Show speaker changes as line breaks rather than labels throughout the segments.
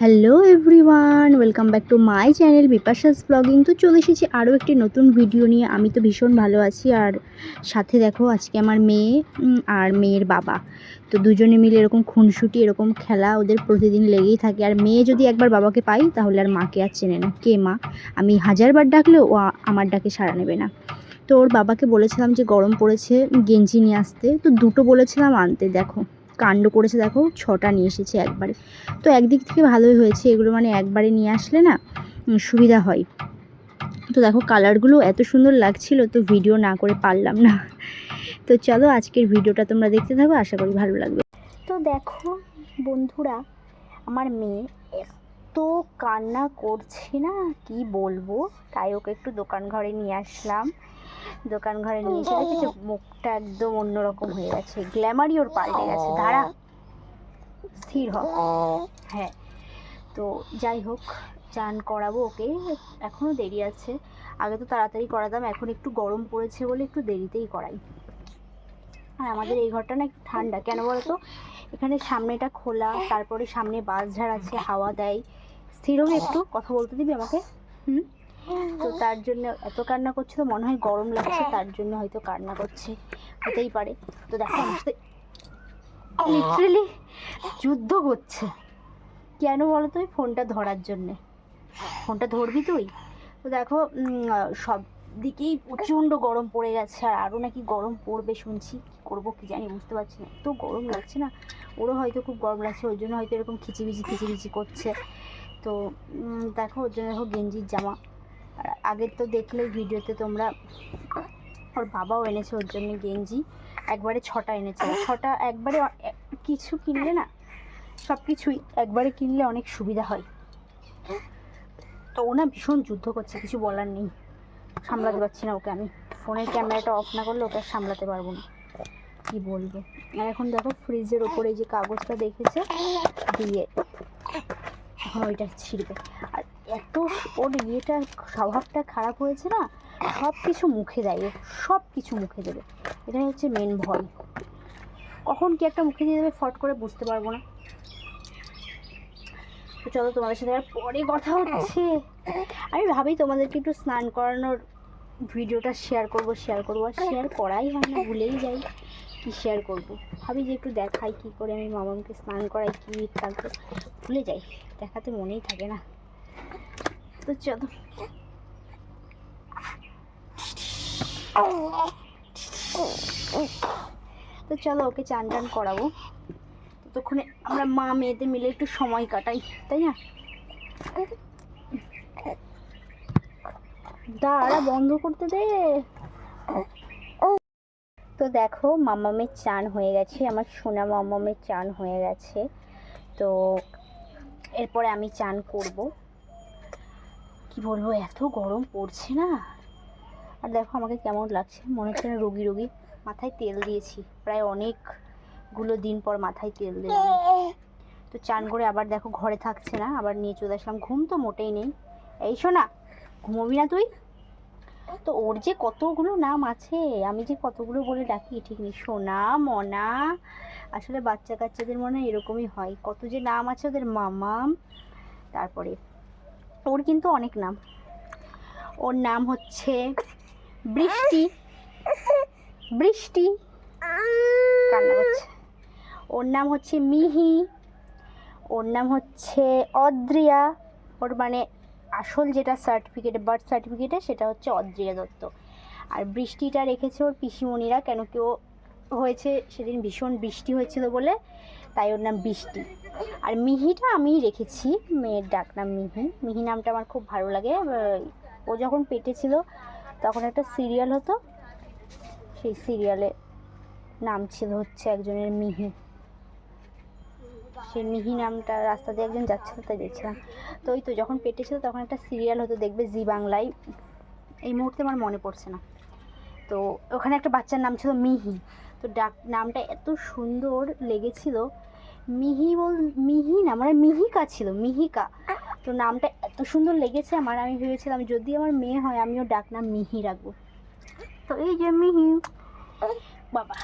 Hello everyone, welcome back to my channel Bipasha's blogging. তো চলে এসেছি আরও একটি নতুন ভিডিও নিয়ে। আমি তো ভীষণ ভালো আছি, আর সাথে দেখো আজকে আমার মেয়ে আর মেয়ের বাবা, তো দুজনে মিলে এরকম খুনসুটি, এরকম খেলা ওদের প্রতিদিন লেগেই থাকে। আর মেয়ে যদি একবার বাবাকে পাই তাহলে আর মাকে আর চেনে না, কে মা। আমি হাজারবার ডাকলেও ও আমার ডাকে সাড়া নেবে না। তো ওর বাবাকে বলেছিলাম যে গরম পড়েছে, গেঞ্জি নিয়ে আসতে, তো দুটো বলেছিলাম আনতে। দেখো কাণ্ড করেছে, দেখো 6টা নিয়ে এসেছে একবারে। তো একদিক থেকে ভালোই হয়েছে, এগুলো মানে একবারে নিয়ে আসলে না সুবিধা হয়। তো দেখো কালারগুলো এত সুন্দর লাগছিল, তো ভিডিও না করে পারলাম না। তো চলো আজকের ভিডিওটা তোমরা দেখতে থাকো, আশা করি ভালো লাগবে। তো দেখো বন্ধুরা, আমার মেয়ে এত কান্না করছে না, কি বলবো। তাই ওকে একটু দোকান ঘরে নিয়ে আসলাম। দোকান ঘরে নিয়ে এসে দেখি যে মুখটা একদম অন্যরকম হয়ে গেছে, গ্ল্যামারই ওর পাল্টে গেছে। দাঁড়া, স্থির হ। হ্যাঁ, তো যাই হোক, চান করাবো ওকে, এখনও দেরি আছে। আগে তো তাড়াতাড়ি করাতাম, এখন একটু গরম পড়েছে বলে একটু দেরিতেই করাই। আর আমাদের এই ঘরটা না একটু ঠান্ডা, কেন বলো তো, এখানে সামনেটা খোলা, তারপরে সামনে বাঁশঝাড় আছে, হাওয়া দেয়। স্থির হয়ে একটু কথা বলতে দিবি আমাকে? তো তার জন্য এত কান্না করছে, তো মনে হয় গরম লাগছে, তার জন্য হয়তো কান্না করছে, হতেই পারে। তো দেখো আমার সাথে লিটারেলি যুদ্ধ করছে। কেন বলো তো, ফোনটা ধরার জন্যে। ফোনটা ধরবি তুই? তো দেখো সব দিকেই প্রচণ্ড গরম পড়ে গেছে, আর আরও নাকি গরম পড়বে শুনছি। কী করবো কি জানি, বুঝতে পারছি না, এত গরম লাগছে না। ওরও হয়তো খুব গরম লাগছে, ওর জন্য হয়তো এরকম খিচিবিচি করছে। তো দেখো ওর জন্য দেখো গেঞ্জির জামা। আর আগের তো দেখলে ভিডিওতে তোমরা, ওর বাবাও এনেছে ওর জন্য গেঞ্জি, একবারে 6টা এনেছে। 6টা একবারে কিছু কিনলে না, সব কিছুই একবারে কিনলে অনেক সুবিধা হয়। তো ও না ভীষণ যুদ্ধ করছে, কিছু বলার নেই, সামলাতে পারছি না ওকে। আমি ফোনের ক্যামেরাটা অফ না করলে ওকে সামলাতে পারবো না, কি বলবো। আর এখন দেখো ফ্রিজের ওপরে যে কাগজটা দেখেছে দিয়ে এখন ওইটা ছিঁড়বে। আর এত ওর ইয়েটা, স্বভাবটা খারাপ হয়েছে না, সব কিছু মুখে দেয়, সব কিছু মুখে দেবে, এটাই হচ্ছে মেন ভয়। কখন কি একটা মুখে দিয়ে দেবে ফট করে বুঝতে পারবো না। তো চলো তোমাদের সাথে আর পরে কথা হচ্ছে। আমি ভাবি তোমাদেরকে একটু স্নান করানোর ভিডিওটা শেয়ার করব, আর শেয়ার করাই হয় না, ভুলেই যাই কি শেয়ার করব। ভাবি যে একটু দেখাই কী করে আমি মামাকে স্নান করাই, কী থাকবে, ভুলে যাই, দেখাতে মনেই থাকে না। তো চলো, ওকে চান টান করাবো, ততক্ষণে আমরা মা মেয়েতে মিলে একটু সময় কাটাই, তাই না? দাঁড়া, বন্ধ করতে দে। তো দেখো মামামের চান হয়ে গেছে, আমার সোনা মামামের চান হয়ে গেছে। তো এরপরে আমি চান করব। কি বলবো, এত গরম পড়ছে না। আর দেখো আমাকে কেমন লাগছে, মনে হচ্ছে না রোগী রোগী। মাথায় তেল দিয়েছি, প্রায় অনেকগুলো দিন পর মাথায় তেল দিলাম। তো চান করে আবার দেখো ঘরে থাকছে না, আবার নিয়ে চলে আসলাম। ঘুম তো মোটেই নেই। এই শোনা, ঘুমোবি না তুই? তো ওর যে কতগুলো নাম আছে, আমি যে কতগুলো বলে ডাকি ঠিক নেই। সোনা, মনা, আসলে বাচ্চা কাচ্চাদের মনে হয় এরকমই হয়, কত যে নাম আছে ওদের। মামাম, তারপরে ওর কিন্তু অনেক নাম। ওর নাম হচ্ছে বৃষ্টি, বৃষ্টি কান্না করছে। ওর নাম হচ্ছে মিহি, ওর নাম হচ্ছে অদ্রিয়া। ওর মানে আসল যেটা সার্টিফিকেটে, বার্থ সার্টিফিকেটে, সেটা হচ্ছে অদ্রিয়া দত্ত। আর বৃষ্টিটা রেখেছে ওর পিসিমণিরা, কেন কি ও হয়েছে সেদিন ভীষণ বৃষ্টি হয়েছিল বলে, তাই ওর নাম বৃষ্টি। আর মিহিটা আমিই রেখেছি, মেয়ের ডাক নাম মিহি। মিহি নামটা আমার খুব ভালো লাগে। ও যখন পেটে ছিল তখন একটা সিরিয়াল হতো, সেই সিরিয়ালে নাম ছিল হচ্ছে একজনের মিহি। সেই মিহি নামটা রাস্তা দিয়ে একজন যাচ্ছিল, তাই দেখছিলাম। তো ওই তো যখন পেটে ছিল তখন একটা সিরিয়াল হতো, দেখবে জি বাংলায়, এই মুহূর্তে আমার মনে পড়ছে না। তো ওখানে একটা বাচ্চার নাম ছিল মিহি। তো নামটা এত সুন্দর লেগেছিল, মিহি না, মানে মিহিকা ছিল, মিহিকা। তো নামটা এত সুন্দর লেগেছে আমার, আমি ভেবেছিলাম যদি আমার মেয়ে হয় আমিও ডাক নাম মিহি রাখবো। তো এই যে মিহি বাবা।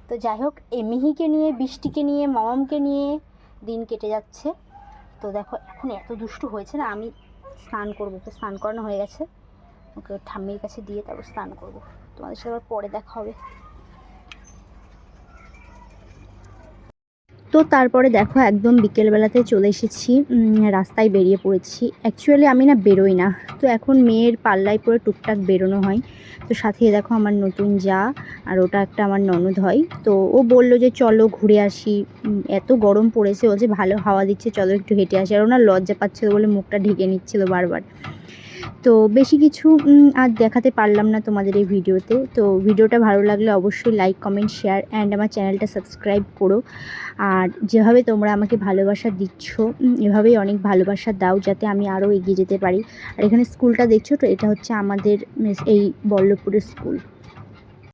তো যাই হোক, এই মিহিকে নিয়ে, বৃষ্টিকে নিয়ে, মামামকে নিয়ে দিন কেটে যাচ্ছে। তো দেখো এখন এত দুষ্টু হয়েছে না, আমি স্নান করবো, তো স্নান করানো হয়ে গেছে, ওকে ঠাম্মির কাছে দিয়ে তারপর স্নান করবো। তোমাদের সাথে আবার পরে দেখা হবে। তো তারপরে দেখো একদম বিকেলবেলাতে চলে এসেছি, রাস্তায় বেরিয়ে পড়েছি। অ্যাকচুয়ালি আমি না বেরোই না, তো এখন মেয়ের পাল্লায় পরে টুকটাক বেরোনো হয়। তো সাথে দেখো আমার নতুন যা, আর ওটা একটা আমার ননদ হয়। তো ও বললো যে চলো ঘুরে আসি, এত গরম পড়েছে, ও যে ভালো হাওয়া দিচ্ছে, চলো একটু হেঁটে আসি। আর ওনার লজ্জা পাচ্ছিলো বলে মুখটা ঢেকে নিচ্ছিলো বারবার। তো বেশি কিছু আর দেখাতে পারলাম না তোমাদের এই ভিডিওতে। তো ভিডিওটা ভালো লাগলে অবশ্যই লাইক, কমেন্ট, শেয়ার অ্যান্ড আমার চ্যানেলটা সাবস্ক্রাইব করো। আর যেভাবে তোমরা আমাকে ভালোবাসা দিচ্ছ, এভাবেই অনেক ভালোবাসা দাও যাতে আমি আরও এগিয়ে যেতে পারি। আর এখানে স্কুলটা দেখছো তো, এটা হচ্ছে আমাদের এই বল্লভপুরের স্কুল।